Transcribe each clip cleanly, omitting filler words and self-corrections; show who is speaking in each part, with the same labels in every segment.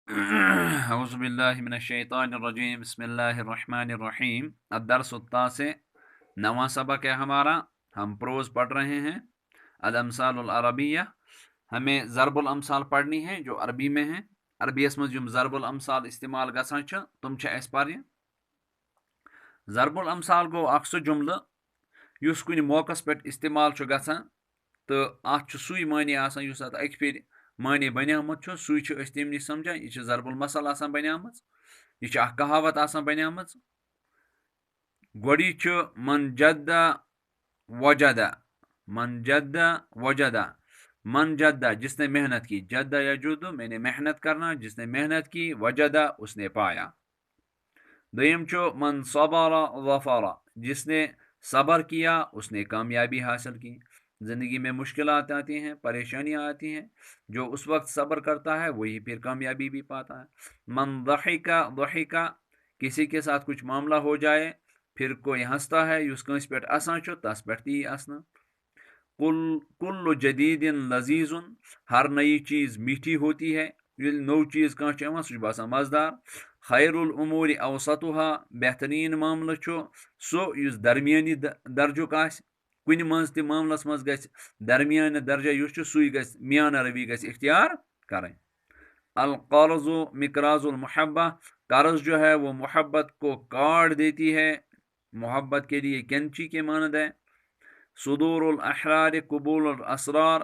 Speaker 1: أعوذ بالله من الشیطان الرجیم بسم اللہ الرحمن الرحیم الدرس التاسع نواں سبق ہے ہمارا. ہم پروز پڑھ رہے ہیں الامثال العربیہ. ہمیں ضرب الامثال پڑھنی ہے جو عربی میں ہیں. عربیس مز یم ضرب الامثال استعمال گژھان چھ تم چھ اس پرن. ضرب الامثال گو اخ سہ جملہ یس کن موقع پہ استعمال چھ گژھان تو ات سوی معنی آسان یس ات اکہ پھر معنی بنیامت چھ سوی چھ اس تم نش سمجھان. یہ ضرب المثل آسان بنیامت. یہ اخ کہاوت آسان بنیامت. گوڑی چھ من جدہ وجدہ. من جدہ وجدہ. من جدہ جس نے محنت کی. جدہ یجد میں نے محنت کرنا. جس نے محنت کی. وجدہ اس نے پایا. دویم چھ من صبر ظفر. جس نے صبر کیا اس نے کامیابی حاصل کی. زندگی میں مشکلات آتی ہیں, پریشانیاں آتی ہیں, جو اس وقت صبر کرتا ہے وہی پھر کامیابی بھی پاتا ہے. من ضحک ضحک. کسی کے ساتھ کچھ معاملہ ہو جائے پھر کوئی ہنستا ہے اس کنس پہ اسان چھ تس پہ تی اسنا. کل جدید لذیذ. ہر نئی چیز میٹھی ہوتی ہے. نو چیز کان چھ سہ باسان مزدار. خیر الامور اوسطها. بہترین معاملہ چھ سو اس درمیانی درجک آس. کن مز تہ معاملس مز گژھِ درمیان درجہ یس سوی گژھِ میانہ روی گژھِ اختیار کریں. القرض مقراض المحبہ. قرض جو ہے وہ محبت کو کاٹ دیتی ہے. محبت کے لیے کینچی کے مانند ہے. صدور الاحرار قبول الاسرار.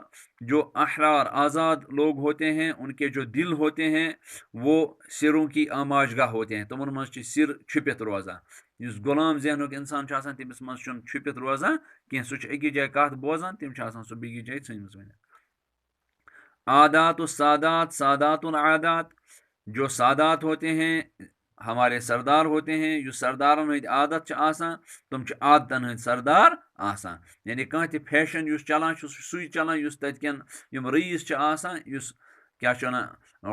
Speaker 1: جو احرار آزاد لوگ ہوتے ہیں ان کے جو دل ہوتے ہیں وہ سروں کی آماج گاہ ہوتے ہیں. تمن مز سر چھپت روزان. اس غلام ذہنک انسان آسان تمس مز چھپت روزان کی سہ اکی جائے کت بوزان تم آسان سہ بیگی جائے ژھنمژ ونت. عادات السادات سادات العادات. جو سادات ہوتے ہیں ہمارے سردار ہوتے ہیں. جو سردارن ہند عادت آسان تم عادتن ہند سردار آسان. یعنی کان تہ فیشن اس چلان سوی چلان اس تت کن یم رئیس آسان اس کیا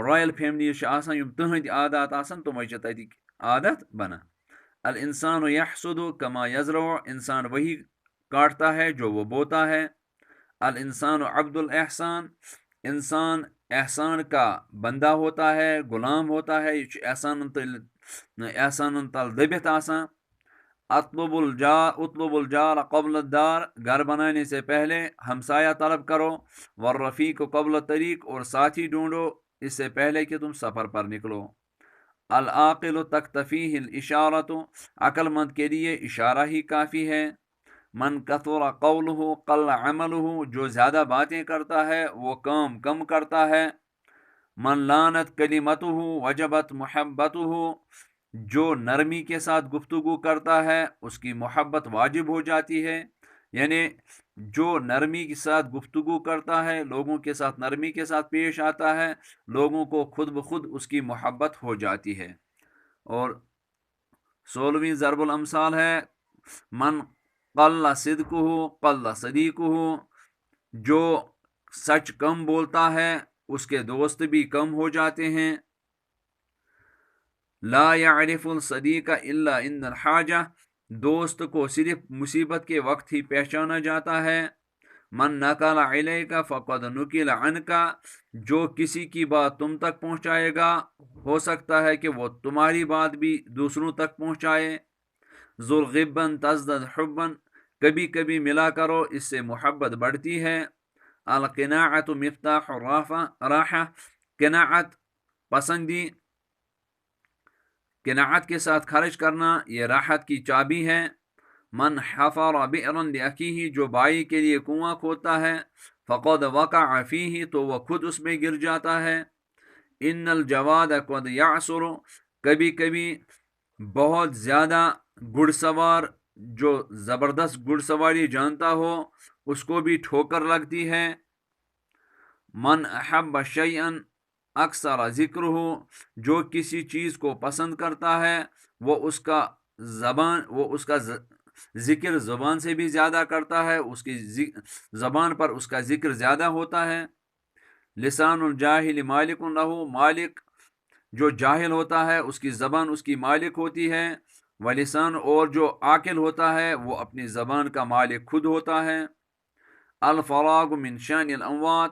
Speaker 1: رائل فیملیز آسان یم تہند عادات آسان تمے تتک عادت بنان. الانسان یحسد کما یزرع. انسان وہی کاٹتا ہے جو وہ بوتا ہے. الانسان عبد الاحسان. انسان احسان کا بندہ ہوتا ہے, غلام ہوتا ہے. یہ احسان تل دبت آسان. اطلب الجار قبل الدار. گھر بنانے سے پہلے ہمسایہ طلب کرو. والرفیق قبل الطریق. اور ساتھی ڈھونڈو اس سے پہلے کہ تم سفر پر نکلو. العاقل تکتفیہ الاشارۃ. عقل مند کے لیے اشارہ ہی کافی ہے. من کثر قولہ قل عملہ. جو زیادہ باتیں کرتا ہے وہ کام کم کرتا ہے. من لانت کلمتہ وجبت محبتہ. جو نرمی کے ساتھ گفتگو کرتا ہے اس کی محبت واجب ہو جاتی ہے. یعنی جو نرمی کے ساتھ گفتگو کرتا ہے, لوگوں کے ساتھ نرمی کے ساتھ پیش آتا ہے, لوگوں کو خود بخود اس کی محبت ہو جاتی ہے. اور 16ویں ضرب الامثال ہے من قل صدقہ قل صدیقہ. جو سچ کم بولتا ہے اس کے دوست بھی کم ہو جاتے ہیں. لا يعرف الصدیق الا عند الحاجہ. دوست کو صرف مصیبت کے وقت ہی پہچانا جاتا ہے. من نقل علیک فقد نقل عنک. جو کسی کی بات تم تک پہنچائے گا ہو سکتا ہے کہ وہ تمہاری بات بھی دوسروں تک پہنچائے. ذوالغبا تزدد حبا. کبھی کبھی ملا کرو اس سے محبت بڑھتی ہے. القناعت مفتاح راحہ. قناعت پسندی. قناعت کے ساتھ خرچ کرنا یہ راحت کی چابی ہے. من حفر بئرا لاخیہ. جو بھائی کے لیے کنواں کھودتا ہے فقد وقع فیہ. تو وہ خود اس میں گر جاتا ہے. ان الجواد قد یعثر. کبھی کبھی بہت زیادہ گھڑ سوار جو زبردست گھڑ سواری جانتا ہو اس کو بھی ٹھوکر لگتی ہے. من احب شیئا اکثر ذکرہ. جو کسی چیز کو پسند کرتا ہے وہ اس کا ذکر زبان سے بھی زیادہ کرتا ہے. اس کی زبان پر اس کا ذکر زیادہ ہوتا ہے. لسان الجاہل مالک لہ. مالک جو جاہل ہوتا ہے اس کی زبان اس کی مالک ہوتی ہے. ولسان اور جو عاقل ہوتا ہے وہ اپنی زبان کا مالک خود ہوتا ہے. الفراغ من شان الاموات.